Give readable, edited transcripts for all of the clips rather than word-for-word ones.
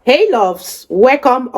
Hey loves, welcome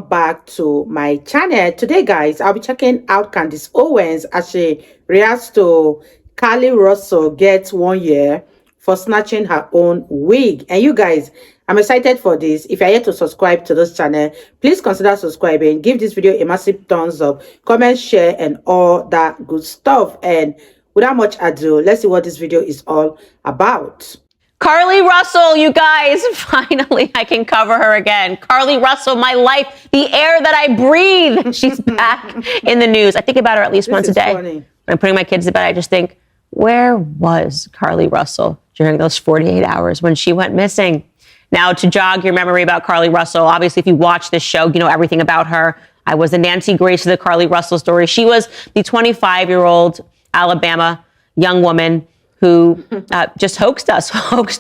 back to my channel. Today guys, I'll be checking out Candace Owens as she reacts to Carlee Russell gets 1 year for snatching her own wig. And you guys, I'm excited for this. If you're yet to subscribe to this channel, please consider subscribing. Give this video a massive thumbs up, comment, share, and all that good stuff. And without much ado, let's see what this video is all about. Carlee Russell, you guys, finally I can cover her again. Carlee Russell, my life, the air that I breathe. She's back in the news. I think about her at least once a day. Funny. When I'm putting my kids to bed, I just think, where was Carlee Russell during those 48 hours when she went missing? Now, to jog your memory about Carlee Russell, obviously, if you watch this show, you know everything about her. I was the Nancy Grace of the Carlee Russell story. She was the 25-year-old Alabama young woman who just hoaxed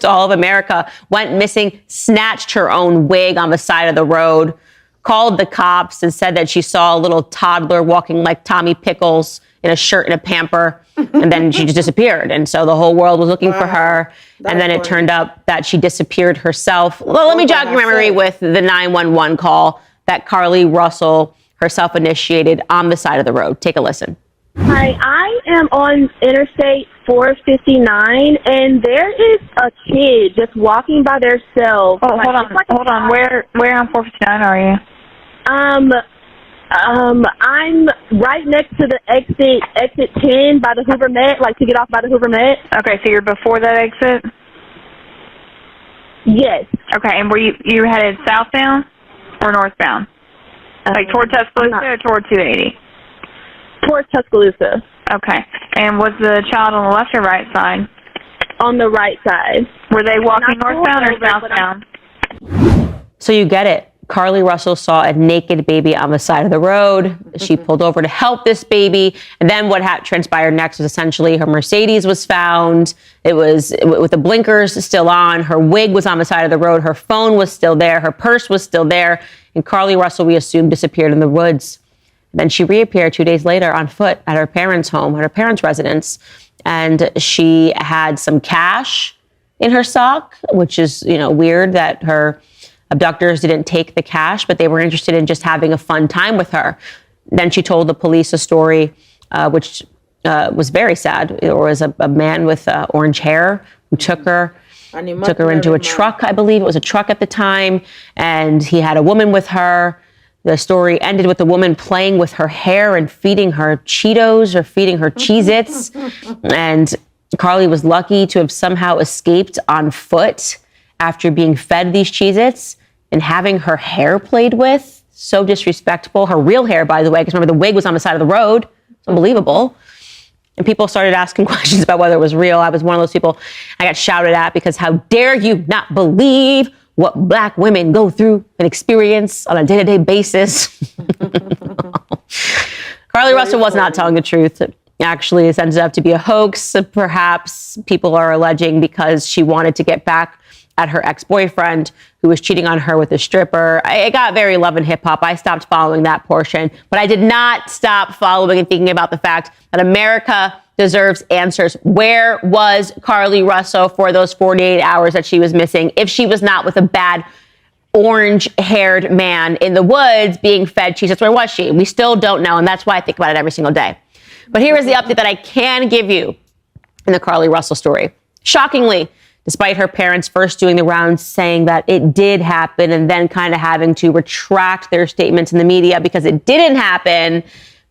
all of America, went missing, snatched her own wig on the side of the road, called the cops and said that she saw a little toddler walking like Tommy Pickles in a shirt and a pamper, and then she just disappeared. And so the whole world was looking for her, and then it turned up that she disappeared herself. Well, let me jog your memory with the 911 call that Carlee Russell herself initiated on the side of the road. Take a listen. Hi, I am on Interstate 459, and there is a kid just walking by themselves. Oh, hold on. Where on 459 are you? I'm right next to the exit 10 by the Hoover Met, like to get off by the Hoover Met. Okay, so you're before that exit? Yes. Okay, and were you headed southbound or northbound? Like toward Tuscaloosa or toward 280? Towards Tuscaloosa. Okay, and was the child on the left or right side? On the right side. Were they walking northbound or southbound? So you get it. Carlee Russell saw a naked baby on the side of the road. She pulled over to help this baby. And then what transpired next was essentially her Mercedes was found. It was with the blinkers still on. Her wig was on the side of the road. Her phone was still there. Her purse was still there. And Carlee Russell, we assumed, disappeared in the woods. Then she reappeared 2 days later on foot at her parents' home, at her parents' residence. And she had some cash in her sock, which is, weird that her abductors didn't take the cash, but they were interested in just having a fun time with her. Then she told the police a story, which was very sad. There was a man with orange hair who took her into a truck, I believe. It was a truck at the time. And he had a woman with her. The story ended with the woman playing with her hair and feeding her Cheetos or feeding her Cheez-Its. And Carlee was lucky to have somehow escaped on foot after being fed these Cheez-Its and having her hair played with. So disrespectful. Her real hair, by the way, because remember the wig was on the side of the road. It's unbelievable. And people started asking questions about whether it was real. I was one of those people I got shouted at because how dare you not believe what Black women go through and experience on a day-to-day basis. Carlee Russell was not telling the truth. Actually, it ended up to be a hoax. Perhaps people are alleging because she wanted to get back at her ex-boyfriend who was cheating on her with a stripper. It got very love and hip hop. I stopped following that portion, but I did not stop following and thinking about the fact that America deserves answers. Where was Carlee Russell for those 48 hours that she was missing if she was not with a bad orange-haired man in the woods being fed cheese? Where was she? We still don't know, and that's why I think about it every single day. But here is the update that I can give you in the Carlee Russell story. Shockingly, despite her parents first doing the rounds saying that it did happen and then kind of having to retract their statements in the media because it didn't happen,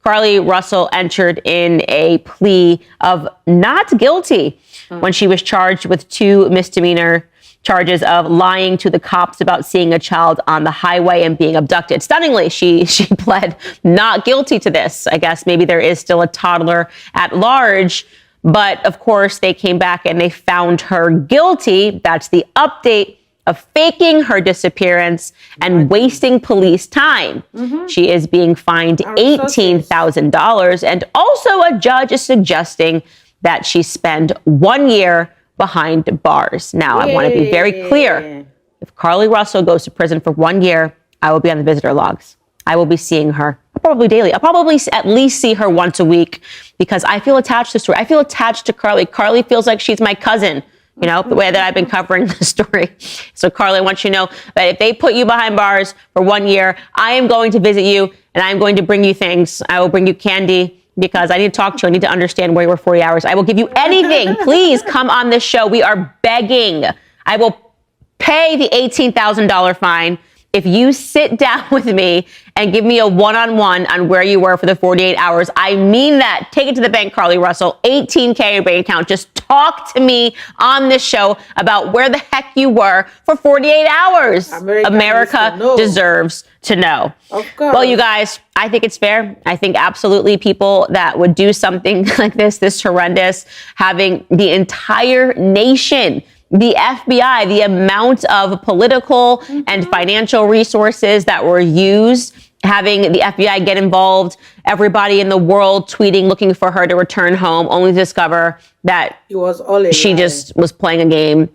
Carlee Russell entered in a plea of not guilty when she was charged with 2 misdemeanor charges of lying to the cops about seeing a child on the highway and being abducted. Stunningly, she pled not guilty to this. I guess maybe there is still a toddler at large, but of course they came back and they found her guilty. That's the update of faking her disappearance and wasting police time. She is being fined $18,000, and also a judge is suggesting that she spend 1 year behind bars. Now, I want to be very clear. If Carlee Russell goes to prison for 1 year, I will be on the visitor logs. I will be seeing her probably daily. I'll probably at least see her once a week because I feel attached to the story. I feel attached to Carlee. Carlee feels like she's my cousin. You know, the way that I've been covering the story. So, Carlee, I want you to know that if they put you behind bars for 1 year, I am going to visit you and I'm going to bring you things. I will bring you candy because I need to talk to you. I need to understand where you were 40 hours. I will give you anything. Please come on this show. We are begging. I will pay the $18,000 fine if you sit down with me and give me a one-on-one on where you were for the 48 hours. I mean that. Take it to the bank, Carlee Russell. $18K in your bank account. Just talk to me on this show about where the heck you were for 48 hours. America deserves to know. Of course. Well, you guys, I think it's fair. I think absolutely people that would do something like this horrendous, having the entire nation, the FBI, the amount of political and financial resources that were used, having the FBI get involved, everybody in the world tweeting, looking for her to return home, only to discover that it was all she just was playing a game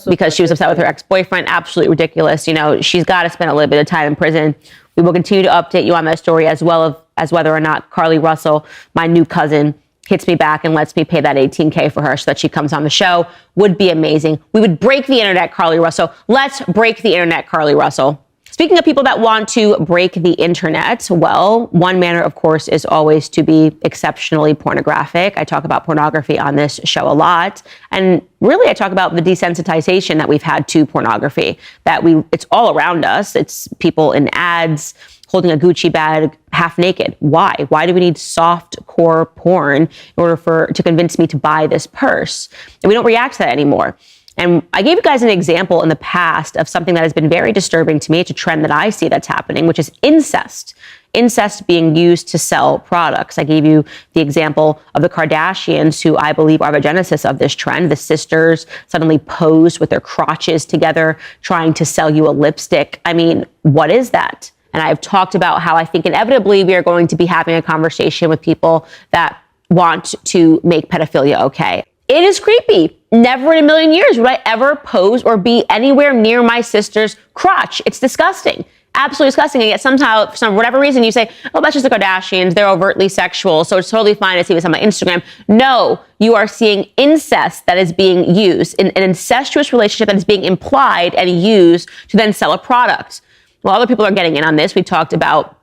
because she was upset with her ex-boyfriend. Absolutely ridiculous. You know, she's got to spend a little bit of time in prison. We will continue to update you on that story as well as whether or not Carlee Russell, my new cousin, hits me back and lets me pay that $18K for her so that she comes on the show. Would be amazing. We would break the internet, Carlee Russell. Let's break the internet, Carlee Russell. Speaking of people that want to break the internet, well, one manner, of course, is always to be exceptionally pornographic. I talk about pornography on this show a lot. And really, I talk about the desensitization that we've had to pornography, that it's all around us. It's people in ads holding a Gucci bag half naked. Why? Why do we need soft core porn in order to convince me to buy this purse? And we don't react to that anymore. And I gave you guys an example in the past of something that has been very disturbing to me. It's a trend that I see that's happening, which is incest. Incest being used to sell products. I gave you the example of the Kardashians, who I believe are the genesis of this trend. The sisters suddenly posed with their crotches together, trying to sell you a lipstick. I mean, what is that? And I've talked about how I think inevitably we are going to be having a conversation with people that want to make pedophilia okay. It is creepy. Never in a million years would I ever pose or be anywhere near my sister's crotch. It's disgusting. Absolutely disgusting. And yet somehow, for whatever reason, you say, oh, that's just the Kardashians. They're overtly sexual, so it's totally fine to see this on my Instagram. No, you are seeing incest that is being used, an incestuous relationship that is being implied and used to then sell a product. Well, other people are getting in on this. We talked about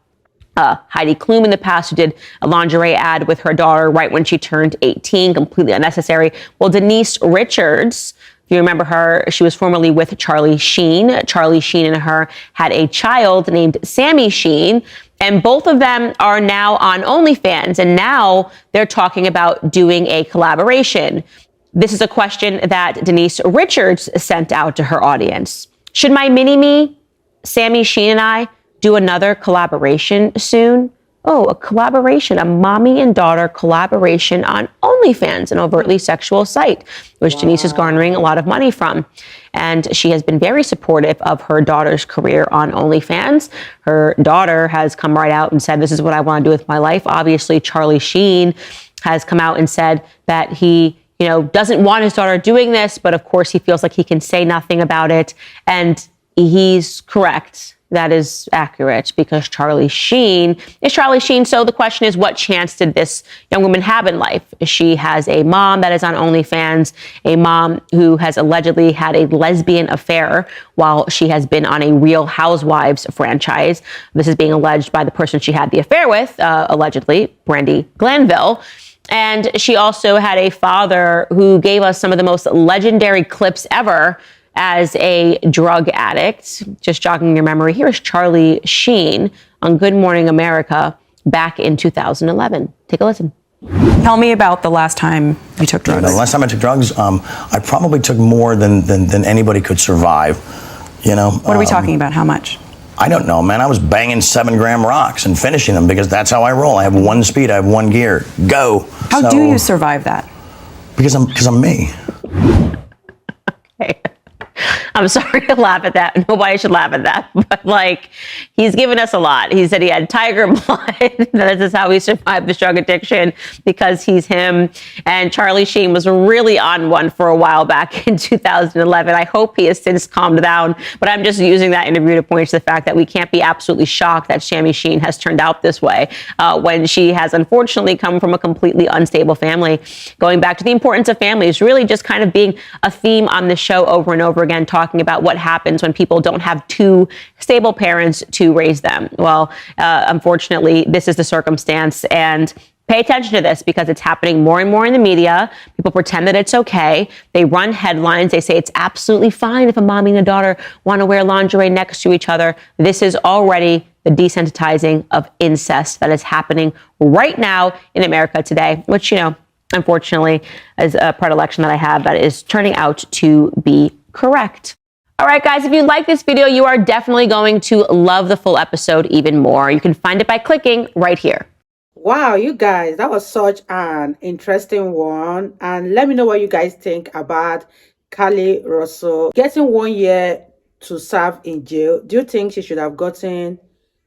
Heidi Klum in the past, who did a lingerie ad with her daughter right when she turned 18, completely unnecessary. Well, Denise Richards, if you remember her, she was formerly with Charlie Sheen. Charlie Sheen and her had a child named Sammy Sheen, and both of them are now on OnlyFans, and now they're talking about doing a collaboration. This is a question that Denise Richards sent out to her audience. Should my mini-me, Sammy Sheen, and I do another collaboration soon? Oh, a collaboration, a mommy and daughter collaboration on OnlyFans, an overtly sexual site, which Denise is garnering a lot of money from. And she has been very supportive of her daughter's career on OnlyFans. Her daughter has come right out and said, this is what I want to do with my life. Obviously, Charlie Sheen has come out and said that he doesn't want his daughter doing this, but of course he feels like he can say nothing about it. And he's correct. That is accurate, because Charlie Sheen is Charlie Sheen. So the question is, what chance did this young woman have in life? She has a mom that is on OnlyFans, a mom who has allegedly had a lesbian affair while she has been on a Real Housewives franchise. This is being alleged by the person she had the affair with, allegedly, Brandi Glanville. And she also had a father who gave us some of the most legendary clips ever as a drug addict. Just jogging your memory, here is Charlie Sheen on Good Morning America back in 2011. Take a listen. Tell me about the last time you took drugs. The last time I took drugs, I probably took more than anybody could survive. What are we talking about? How much? I don't know, man. I was banging 7-gram rocks and finishing them because that's how I roll. I have one speed, I have one gear. Go. How do you survive that? Because I'm me. Okay. I'm sorry to laugh at that. Nobody should laugh at that. But like, he's given us a lot. He said he had tiger blood. This is how he survived the drug addiction because he's him. And Carlee Sheen was really on one for a while back in 2011. I hope he has since calmed down. But I'm just using that interview to point to the fact that we can't be absolutely shocked that Shammy Sheen has turned out this way when she has unfortunately come from a completely unstable family. Going back to the importance of family is really just kind of being a theme on the show over and over again, talking about what happens when people don't have two stable parents to raise them. Well, unfortunately, this is the circumstance, and pay attention to this because it's happening more and more in the media. People pretend that it's okay. They run headlines. They say it's absolutely fine if a mommy and a daughter want to wear lingerie next to each other. This is already the desensitizing of incest that is happening right now in America today, which, unfortunately, is a predilection that I have that is turning out to be correct. All right, guys, if you like this video, you are definitely going to love the full episode even more. You can find it by clicking right here. Wow, you guys, that was such an interesting one. And let me know what you guys think about Carlee Russell getting 1 year to serve in jail. Do you think she should have gotten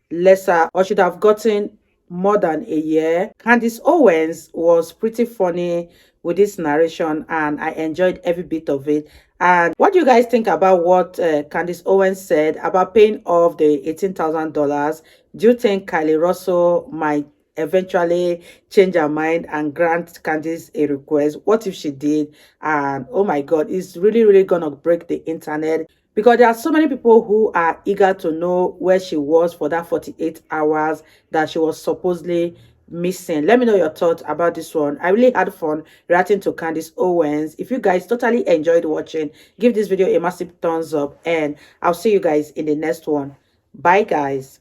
lesser or should have gotten more than a year? Candace Owens was pretty funny with this narration and I enjoyed every bit of it. And what do you guys think about what Candace Owens said about paying off the $18,000? Do you think Carlee Russell might eventually change her mind and grant Candace a request? What if she did? And oh my God, it's really gonna break the internet, because there are so many people who are eager to know where she was for that 48 hours that she was supposedly missing. Let me know your thoughts about this one. I really had fun reacting to Candace Owens. If you guys totally enjoyed watching, give this video a massive thumbs up and I'll see you guys in the next one. Bye guys.